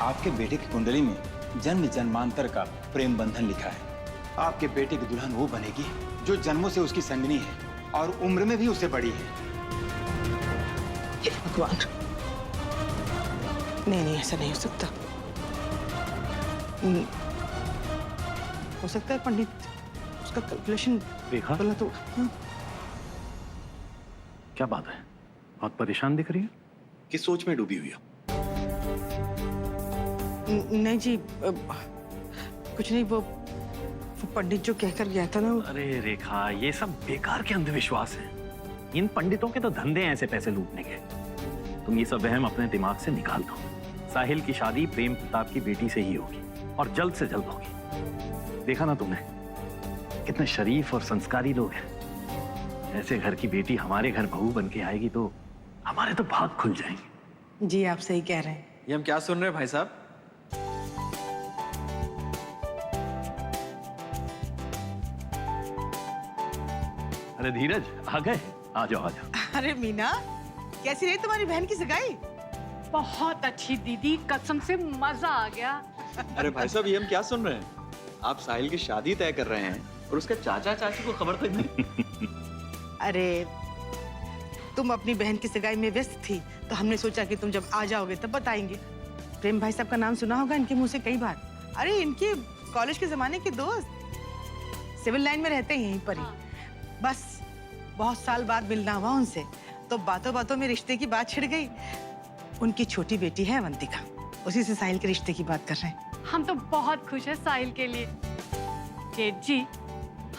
आपके बेटे की कुंडली में जन्म जन्मांतर का प्रेम बंधन लिखा है। आपके बेटे की दुल्हन वो बनेगी जो जन्मों से उसकी संगनी है और उम्र में भी उससे बड़ी है। हे भगवान, नहीं, ऐसा नहीं हो सकता। हो सकता है पंडित, उसका कैलकुलेशन देखा बोला तो। क्या बात है, बहुत परेशान दिख रही है। किस सोच में डूबी हुई हो? नहीं जी, कुछ नहीं। वो पंडित जो कहकर गया था ना। अरे रेखा, ये सब बेकार के अंधविश्वास हैं। इन पंडितों के तो धंधे हैं ऐसे पैसे लूटने के। तुम ये सब वहम अपने दिमाग से निकाल दो। साहिल की शादी प्रेम प्रताप की बेटी से ही होगी और जल्द से जल्द होगी। देखा ना तुमने, कितने शरीफ और संस्कारी लोग हैं। ऐसे घर की बेटी हमारे घर बहू बन के आएगी तो हमारे तो भाग खुल जाएंगे। जी आप सही कह रहे हैं। ये हम क्या सुन रहे हैं भाई साहब? अरे धीरज, आ गए? आ जाओ आ जाओ। अरे मीना, कैसी रही तुम्हारी बहन की सगाई? बहुत अच्छी दीदी, कसम से मजा आ गया। अरे भाई साहब, ये हम क्या सुन रहे हैं? आप साहिल की शादी तय कर रहे हैं और उसके चाचा चाची को खबर तक नहीं। अरे तुम अपनी बहन की सगाई में व्यस्त थी तो हमने सोचा कि तुम जब आ जाओगे तब बताएंगे। प्रेम भाई साहब का नाम सुना होगा इनके मुंह से कई बार। अरे इनके कॉलेज के जमाने के दोस्त, सिविल लाइन में रहते हैं यहीं पर ही। बस बहुत साल बाद मिलना हुआ उनसे तो बातों बातों में रिश्ते की बात छिड़ गई। उनकी छोटी बेटी है अवंतिका, उसी से साहिल के रिश्ते की बात कर रहे हैं। हम तो बहुत खुश हैं साहिल के लिए। जेठ जी,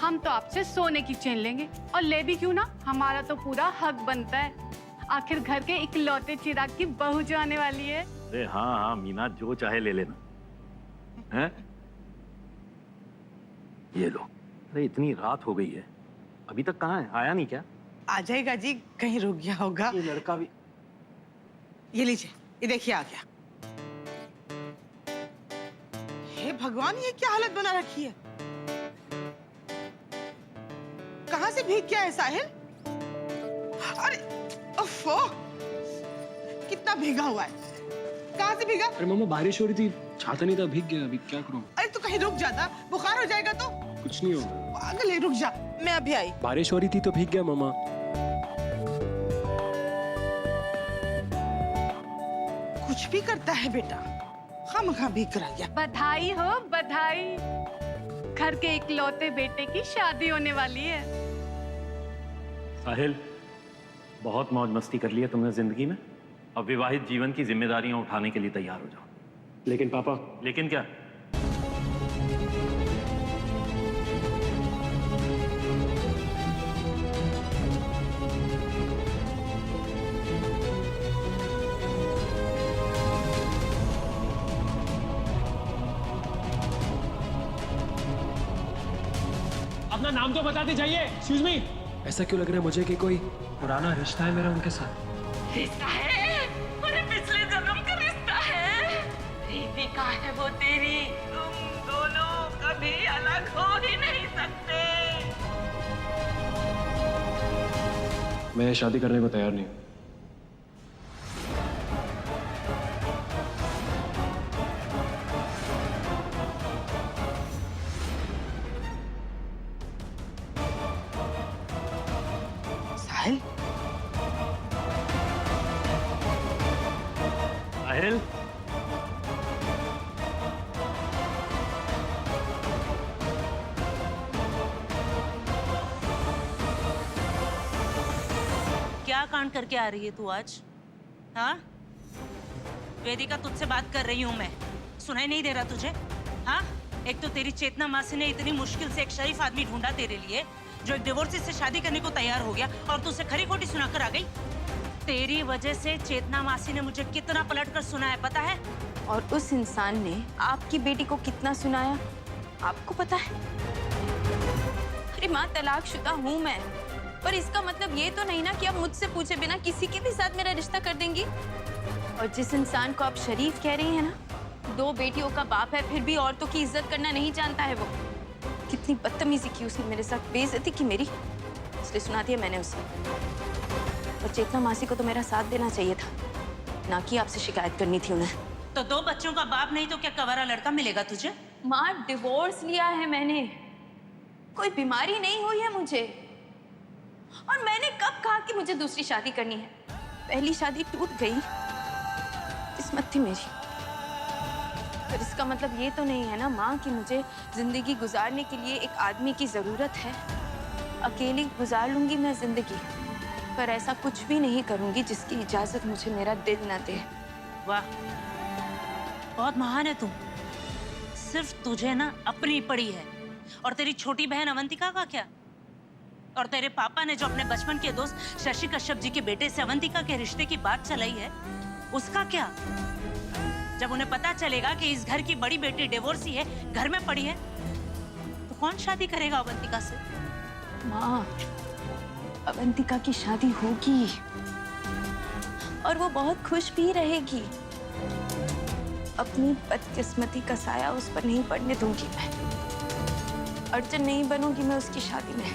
हम तो आपसे सोने की चेन लेंगे और ले भी क्यों ना, हमारा तो पूरा हक बनता है। आखिर घर के इकलौते चिराग की बहू जो आने वाली है। अरे हाँ हाँ मीना, जो चाहे ले लेना है। ये लो। अरे इतनी रात हो गई है, अभी तक कहाँ है? आया नहीं क्या? आ जाएगा जी, कहीं रुक गया होगा। ये लड़का भी। ये लीजिए, ये देखिए आ गया। हे भगवान, ये क्या हालत बना रखी है? कहां से भीग गया है साहिल? अरे ओफो, कितना भीगा हुआ है। कहां से भीगा? अरे मम्मा, बारिश हो रही थी, छाता नहीं था, भीग गया। अभी क्या करूं? अरे तू कहीं रुक जाता, बुखार हो जाएगा तो। कुछ नहीं होगा। पागल है, रुक जा, मैं अभी आई। बारिश हो रही थी तो भीग गया मम्मा। कुछ भी करता है बेटा, खामखा भीग कर आ गया। बधाई हो बधाई, घर के इकलौते बेटे की शादी होने वाली है। साहिल, बहुत मौज मस्ती कर ली है तुमने जिंदगी में। अब विवाहित जीवन की जिम्मेदारियां उठाने के लिए तैयार हो जाओ। लेकिन पापा। लेकिन क्या? अपना नाम तो बताते जाइए। Excuse me. ऐसा क्यों लग रहा है मुझे कि कोई पुराना रिश्ता है मेरा उनके साथ? रिश्ता है? अरे पिछले जन्म का रिश्ता है। दीपिका है वो तेरी, तुम दोनों कभी अलग हो ही नहीं सकते। मैं शादी करने को तैयार नहीं हूँ। साहिल, साहिल, क्या कांड करके आ रही है तू आज? हाँ, वेदिका तुझसे बात कर रही हूँ मैं, सुनाई नहीं दे रहा तुझे? हाँ, एक तो तेरी चेतना मासी ने इतनी मुश्किल से एक शरीफ आदमी ढूंढा तेरे लिए जो एक डिवोर्सी से शादी करने को तैयार हो गया और तू उसे खरी खोटी सुनाकर आ गई। तेरी वजह से चेतना मासी ने मुझे कितना पलटकर सुनाया पता है? और उस इंसान ने आपकी बेटी को कितना सुनाया आपको पता है? अरे माँ, तलाकशुदा हूँ मैं, पर इसका मतलब ये तो नहीं ना कि आप मुझसे पूछे बिना किसी के भी साथ मेरा रिश्ता कर देंगी। और जिस इंसान को आप शरीफ कह रही हैं ना, 2 बेटियों का बाप है, फिर भी औरतों की इज्जत करना नहीं जानता है वो। कितनी बदतमीजी की उसने मेरे साथ, बेइज्जती की मेरी, इसलिए सुना दिया मैंने उसे। और चेतना मासी को तो मेरा साथ देना चाहिए था, ना कि आपसे शिकायत करनी थी उन्हें। तो 2 बच्चों का बाप नहीं तो क्या कवारा लड़का मिलेगा तुझे? माँ, डिवोर्स लिया है मैंने, कोई बीमारी नहीं हुई है मुझे। और मैंने कब कहा कि मुझे दूसरी शादी करनी है? पहली शादी टूट गई, किस्मत थी मेरी। पर इसका मतलब ये तो नहीं है ना माँ कि मुझे जिंदगी गुजारने के लिए एक आदमी की जरूरत है। अकेली गुजार लूंगी मैं जिंदगी, पर ऐसा कुछ भी नहीं करूंगी जिसकी इजाजत मुझे मेरा दिल न दे। वाह, बहुत महान है तुम। सिर्फ तुझे ना अपनी पड़ी है। और तेरी छोटी बहन अवंतिका का क्या? और तेरे पापा ने जो अपने बचपन के दोस्त शशि कश्यप जी के बेटे से अवंतिका के रिश्ते की बात चलाई है, उसका क्या? जब उन्हें पता चलेगा कि इस घर की बड़ी बेटी डिवोर्सी है, घर में पड़ी है, तो कौन शादी करेगा अवंतिका से? माँ, अवंतिका की शादी होगी और वो बहुत खुश भी रहेगी। अपनी बदकिस्मती का साया उस पर नहीं पड़ने दूंगी मैं। अड़चन नहीं बनूंगी मैं उसकी शादी में।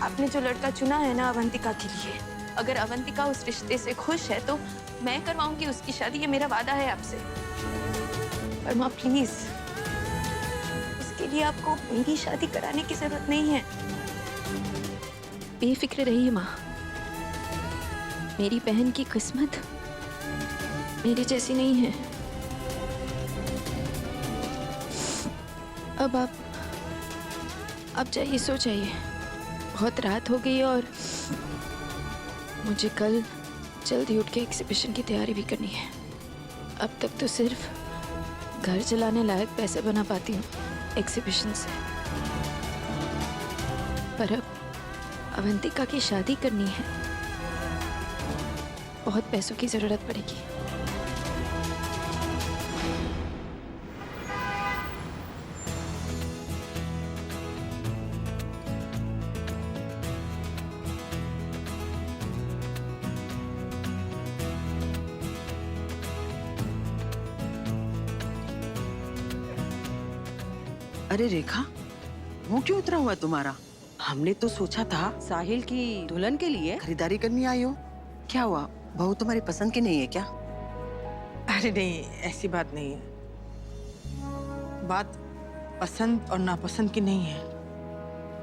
आपने जो लड़का चुना है ना अवंतिका के लिए, अगर अवंतिका उस रिश्ते से खुश है तो मैं करवाऊंगी उसकी शादी, ये मेरा वादा है आपसे। पर माँ प्लीज, उसके लिए आपको मेरी शादी कराने की जरूरत नहीं है। बेफिक्र रहिए माँ, मेरी बहन की किस्मत मेरी जैसी नहीं है। अब आप जाइए, सो जाइए। बहुत रात हो गई और मुझे कल जल्दी उठ के एग्जीबिशन की तैयारी भी करनी है। अब तक तो सिर्फ घर चलाने लायक पैसे बना पाती हूँ एग्जीबिशन से, पर अब अवंतिका की शादी करनी है, बहुत पैसों की जरूरत पड़ेगी। अरे रेखा, मुंह क्यों उतरा हुआ तुम्हारा? हमने तो सोचा था साहिल की दुल्हन के लिए खरीदारी करनी आई हो। क्या हुआ, बहू तुम्हारी पसंद की नहीं है क्या? अरे नहीं, ऐसी बात नहीं है। बात पसंद और नापसंद की नहीं है।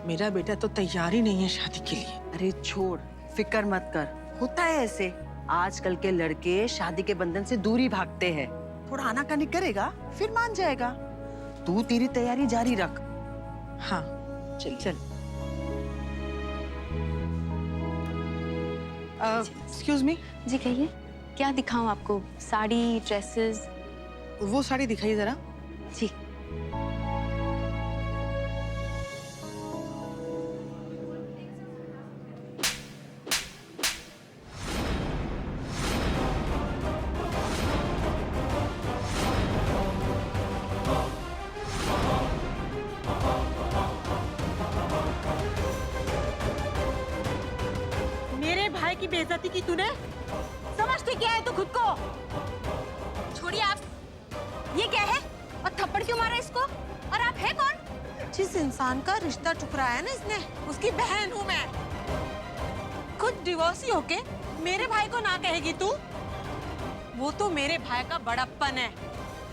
मेरा बेटा तो तैयार ही नहीं है शादी के लिए। अरे छोड़, फिक्र मत कर, होता है ऐसे। आजकल के लड़के शादी के बंधन से दूर ही भागते हैं। थोड़ा आनाकानी करेगा फिर मान जाएगा। तू तेरी तैयारी जारी रख। हाँ चल चल। Excuse me. जी कहिए, क्या दिखाऊं आपको? साड़ी, ड्रेसेस? वो साड़ी दिखाइए जरा। जी। मेरे भाई की बेइज्जती की तूने? समझती क्या है तू खुद को? छोड़िए आप, ये क्या है? और थप्पड़ क्यों मारा इसको? और आप है कौन? जिस इंसान का रिश्ता टुकराया ना इसने, उसकी बहन हूँ मैं। खुद डिवोर्सी होके मेरे भाई को ना कहेगी तू? वो तो मेरे भाई का बड़प्पन है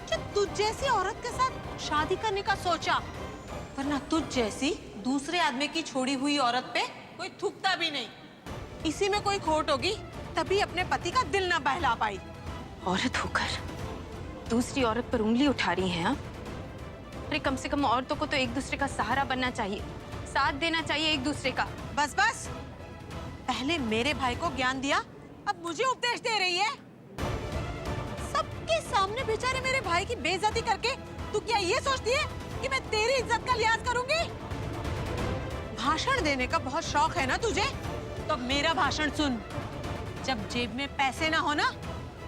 कि तुझ जैसी औरत के साथ शादी करने का सोचा, वरना तुझ जैसी दूसरे आदमी की छोड़ी हुई औरत पे कोई थूकता भी नहीं। इसी में कोई खोट होगी, तभी अपने पति का दिल ना बहला पाई। औरत होकर दूसरी औरत पर उंगली उठा रही हैं, हाँ? अरे कम से कम औरतों को तो एक दूसरे का सहारा बनना चाहिए, साथ देना चाहिए एक दूसरे का। बस बस, पहले मेरे भाई को ज्ञान दिया, अब मुझे उपदेश दे रही है। सबके सामने बेचारे मेरे भाई की बेइज्जती करके तू क्या ये सोचती है कि मैं तेरी इज्जत का लिहाज करूंगी? भाषण देने का बहुत शौक है ना तुझे? तो मेरा भाषण सुन। जब जेब में पैसे ना हो ना,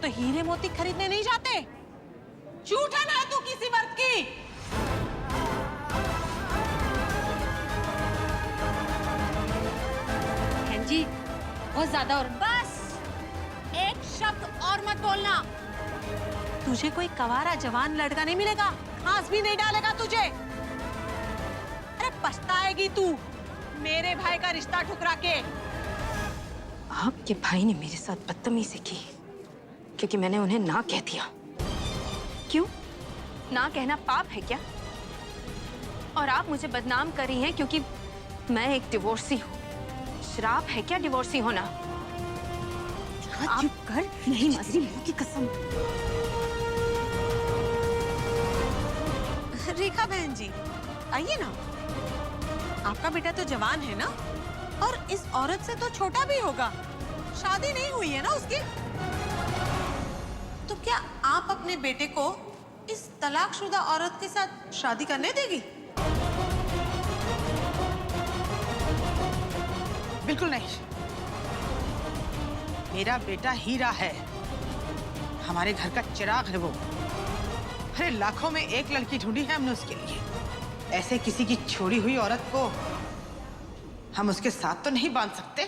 तो हीरे मोती खरीदने नहीं जाते। झूठा ना है तू किसी मर्द की। बहन जी, बहुत ज्यादा। और बस एक शब्द और मत बोलना। तुझे कोई कवारा जवान लड़का नहीं मिलेगा, घास भी नहीं डालेगा तुझे। अरे पछताएगी तू मेरे भाई का रिश्ता ठुकरा के। आपके भाई ने मेरे साथ बदतमीजी की क्योंकि मैंने उन्हें ना कह दिया। क्यों? ना कहना पाप है क्या? और आप मुझे बदनाम कर रही हैं क्योंकि मैं एक डिवोर्सी हूँ। श्राप है क्या डिवोर्सी होना? आप चुप कर। नहीं मासी, माँ की कसम। रेखा बहन जी, आइए ना। आपका बेटा तो जवान है ना, और इस औरत से तो छोटा भी होगा। शादी नहीं हुई है ना उसकी? तो क्या आप अपने बेटे को इस तलाकशुदा औरत के साथ शादी करने देगी? बिल्कुल नहीं। मेरा बेटा हीरा है, हमारे घर का चिराग है वो। अरे लाखों में एक लड़की ढूंढी है हमने उसके लिए। ऐसे किसी की छोड़ी हुई औरत को हम उसके साथ तो नहीं बांध सकते।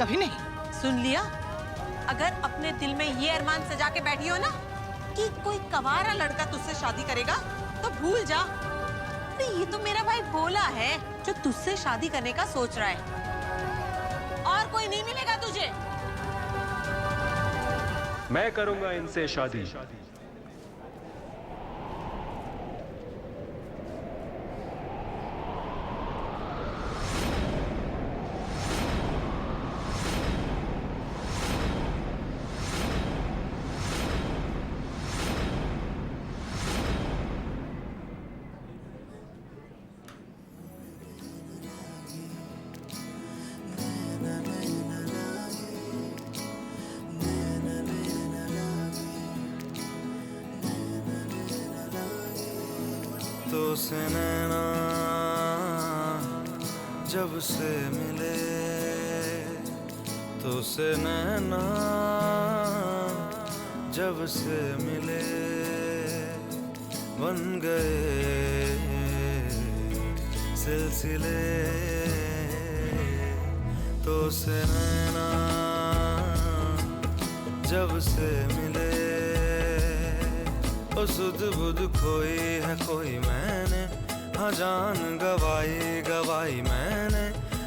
कभी नहीं। सुन लिया? अगर अपने दिल में ये अरमान सजा के बैठी हो ना कि कोई कवारा लड़का तुझसे शादी करेगा, तो भूल जा। अरे ये तो मेरा भाई भोला है जो तुझसे शादी करने का सोच रहा है, और कोई नहीं मिलेगा तुझे। मैं करूंगा इनसे शादी। तो से नैना जब से मिले, तो से नैना जब से मिले, बन गए सिलसिले। तो से नैना जब से मिले, ओ सुध बुध खोई है कोई मैंने, हाँ जान गवाई गवाई मैंने,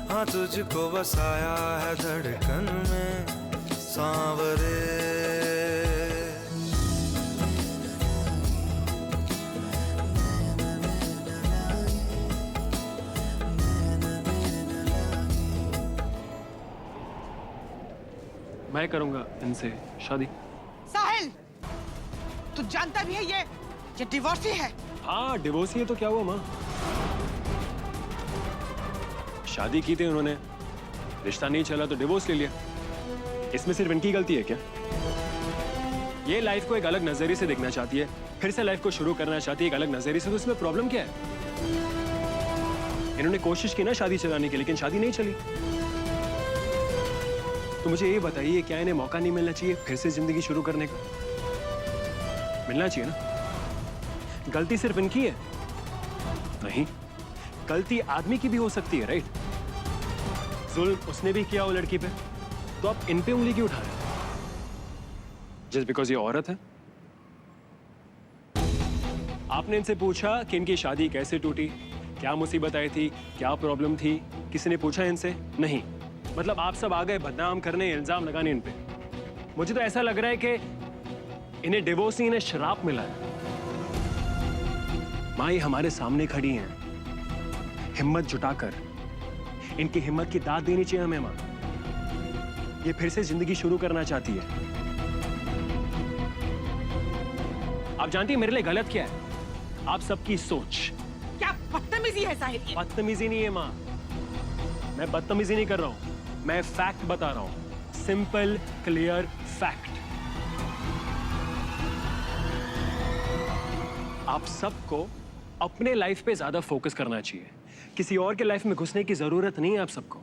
हाँ तुझको बसाया है धड़कन में सांवरे। मैं करूंगा इनसे शादी। साहिल, तू जानता भी है ये डिवोर्सी है। हाँ डिवोर्स ही है तो क्या हुआ माँ? शादी की थी उन्होंने, रिश्ता नहीं चला तो डिवोर्स ले लिया। इसमें सिर्फ इनकी गलती है क्या? ये लाइफ को एक अलग नजरिए से देखना चाहती है, फिर से लाइफ को शुरू करना चाहती है एक अलग नजरिए से, तो इसमें प्रॉब्लम क्या है? इन्होंने कोशिश की ना शादी चलाने की, लेकिन शादी नहीं चली। तो मुझे ये बताइए, क्या इन्हें मौका नहीं मिलना चाहिए फिर से जिंदगी शुरू करने का? मिलना चाहिए ना। गलती सिर्फ इनकी है? नहीं, गलती आदमी की भी हो सकती है, राइट? जुल्म उसने भी किया वो लड़की पे, तो आप इन पे उंगली क्यों उठा रहे हैं? जस्ट बिकॉज ये औरत है? आपने इनसे पूछा कि इनकी शादी कैसे टूटी, क्या मुसीबत आई थी, क्या प्रॉब्लम थी? किसी ने पूछा इनसे? नहीं। मतलब आप सब आ गए बदनाम करने, इल्जाम लगाने इन पे। मुझे तो ऐसा लग रहा है कि इन्हें डिवोर्स नहीं, इन्हें शराप मिला है। माँ ये हमारे सामने खड़ी हैं, हिम्मत जुटाकर। इनकी हिम्मत की दाद देनी चाहिए हमें माँ। ये फिर से जिंदगी शुरू करना चाहती है। आप जानती है मेरे लिए गलत क्या है? आप सबकी सोच। क्या बदतमीजी है साहिल ये? बदतमीजी नहीं है माँ, मैं बदतमीजी नहीं कर रहा हूं, मैं फैक्ट बता रहा हूं। Simple clear fact. आप सबको अपने लाइफ पे ज्यादा फोकस करना चाहिए, किसी और के लाइफ में घुसने की जरूरत नहीं है आप सबको।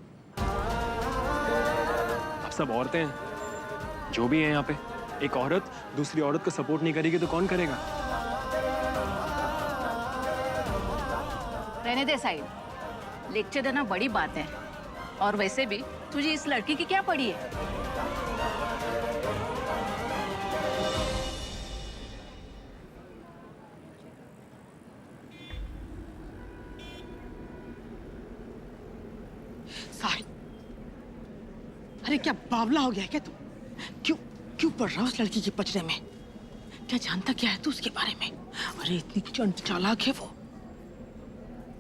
आप सब औरतें हैं, जो भी हैं यहाँ पे। एक औरत दूसरी औरत को सपोर्ट नहीं करेगी तो कौन करेगा? रहने दे साइड, लेक्चर देना बड़ी बात है। और वैसे भी तुझे इस लड़की की क्या पड़ी है? साहिल, अरे क्या बावला हो गया है क्या तू? क्यों क्यों पड़ रहा उस लड़की के पचड़े में? क्या जानता क्या है तू उसके बारे में? अरे इतनी चालाक है वो।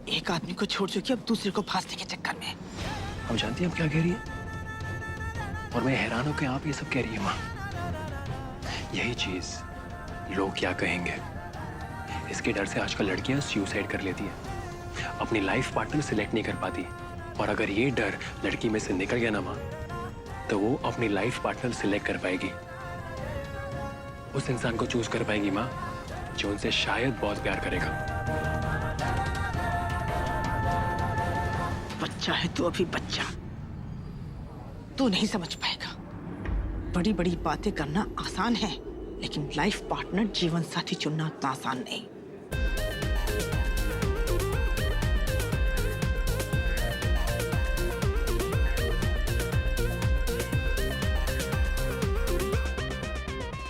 एक आदमी को छोड़ चुकी अब दूसरे को फांसने के चक्कर में। अब जानती है हम क्या कह रही है? और मैं हैरान हूं कि आप ये सब कह रही है माँ। यही चीज लोग क्या कहेंगे, इसके डर से आजकल लड़कियां सुसाइड कर लेती हैं, अपनी लाइफ पार्टनर सिलेक्ट नहीं कर पाती। और अगर ये डर लड़की में से निकल गया ना माँ, तो वो अपनी लाइफ पार्टनर सिलेक्ट कर पाएगी, उस इंसान को चूज कर पाएगी माँ जो उनसे शायद बहुत प्यार करेगा। बच्चा है तू, अभी बच्चा, तू नहीं समझ पाएगा। बड़ी बड़ी बातें करना आसान है, लेकिन लाइफ पार्टनर, जीवन साथी चुनना उतना आसान नहीं।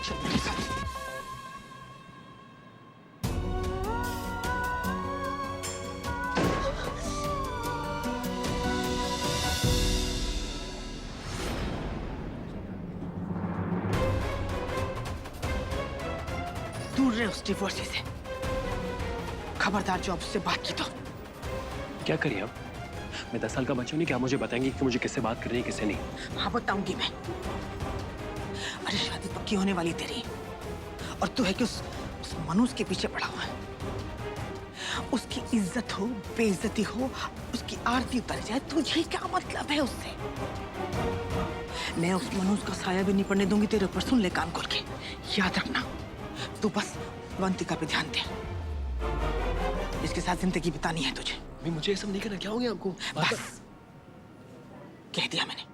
चल मेरे साथ। दूर रहे उस डिवोर्सी से। खबरदार जो अब उससे बात की तो। क्या करिए अब? मैं 10 साल का बच्चा नहीं, क्या मुझे बताएंगी कि मुझे किससे बात करनी है किससे नहीं? हाँ बताऊंगी मैं। अरे शादी पक्की होने वाली तेरी, और तू है कि उस मनुष्य के पीछे पड़ा हुआ है। उसकी इज्जत हो, बेइज्जती हो, उसकी आरती उतर जाए, तुझे क्या मतलब है उससे? मैं उस मनुष्य का साया भी नहीं पड़ने दूंगी तेरे ऊपर। सुन ले कान खोल के, याद रखना, तू बस अवंतिका पे ध्यान दे। इसके साथ जिंदगी बितानी है तुझे। मैं मुझे ये सब नहीं करना। क्या हो गया आपको? बस कह दिया मैंने।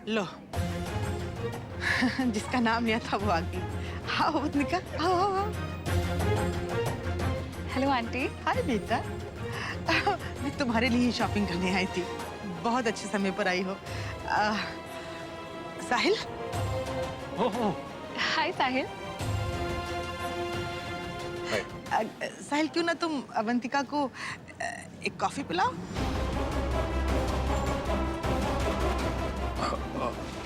लो जिसका नाम लिया था वो आ गई। आओ अवंतिका, आओ आओ आओ। Hello aunty. हाय बेटा, मैं तुम्हारे लिए शॉपिंग करने आई थी। बहुत अच्छे समय पर आई हो। साहिल। हो। हाय साहिल। साहिल क्यों ना तुम अवंतिका को एक कॉफी पिलाओ?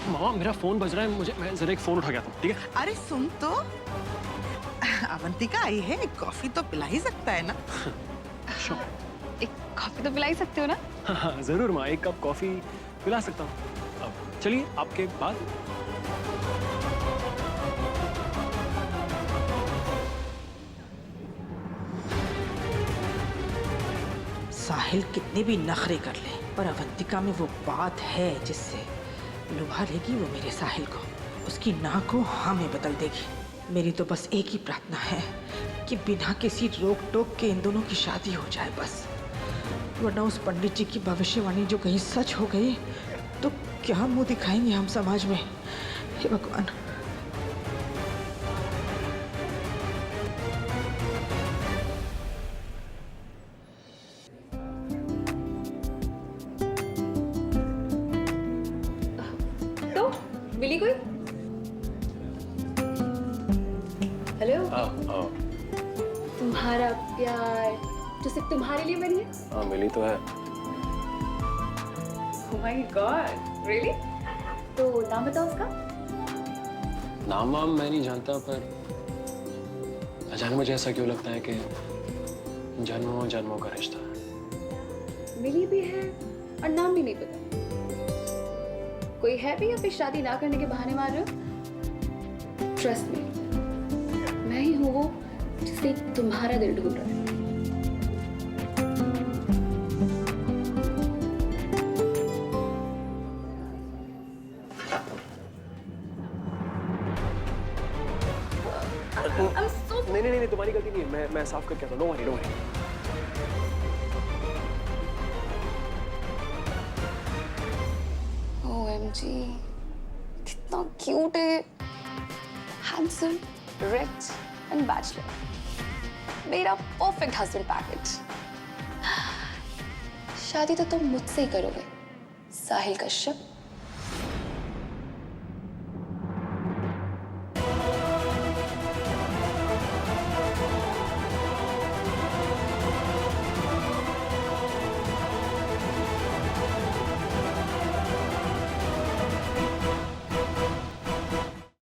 मामा मेरा फोन बज रहा है, मैं जरा एक फोन उठा गया था, ठीक है? अरे सुन तो, अवंतिका आई है, एक कॉफी तो पिला ही सकता है ना? एक कॉफी तो पिला ही सकते हो ना? हाँ, जरूर माँ, एक कप कॉफी पिला सकता हूँ। अब चलिए आपके बाद। साहिल कितने भी नखरे कर ले, पर अवंतिका में वो बात है जिससे लुभा लेगी वो मेरे साहिल को। उसकी ना को हाँ में बदल देगी। मेरी तो बस एक ही प्रार्थना है कि बिना किसी रोक टोक के इन दोनों की शादी हो जाए बस। वरना उस पंडित जी की भविष्यवाणी जो कहीं सच हो गई तो क्या मुंह दिखाएंगे हम समाज में? हे भगवान। तो मिली कोई? हेलो। तुम्हारा प्यार जो सिर्फ तुम्हारे लिए बनी है? हाँ मिली तो है। Oh my God, really? तो नाम बताओ उसका। नाम वाम मैं नहीं जानता, पर अचानक मुझे ऐसा क्यों लगता है कि जन्मों जन्मों का रिश्ता है। मिली भी है और नाम भी नहीं पता। कोई है भी या फिर शादी ना करने के बहाने मार रहे हो? ट्रस्ट मी, मैं ही हूँ वो जिसे तुम्हारा दिल ढूंढ रहा है। नहीं तुम्हारी गलती नहीं है, मैं साफ करके आता हूँ। Don't worry. OMG, कितना क्यूट है, हैंडसम, रिच एंड बैचलर। मेरा परफेक्ट हस्बैंड पैकेज। शादी तो तुम मुझसे ही करोगे, साहिल कश्यप।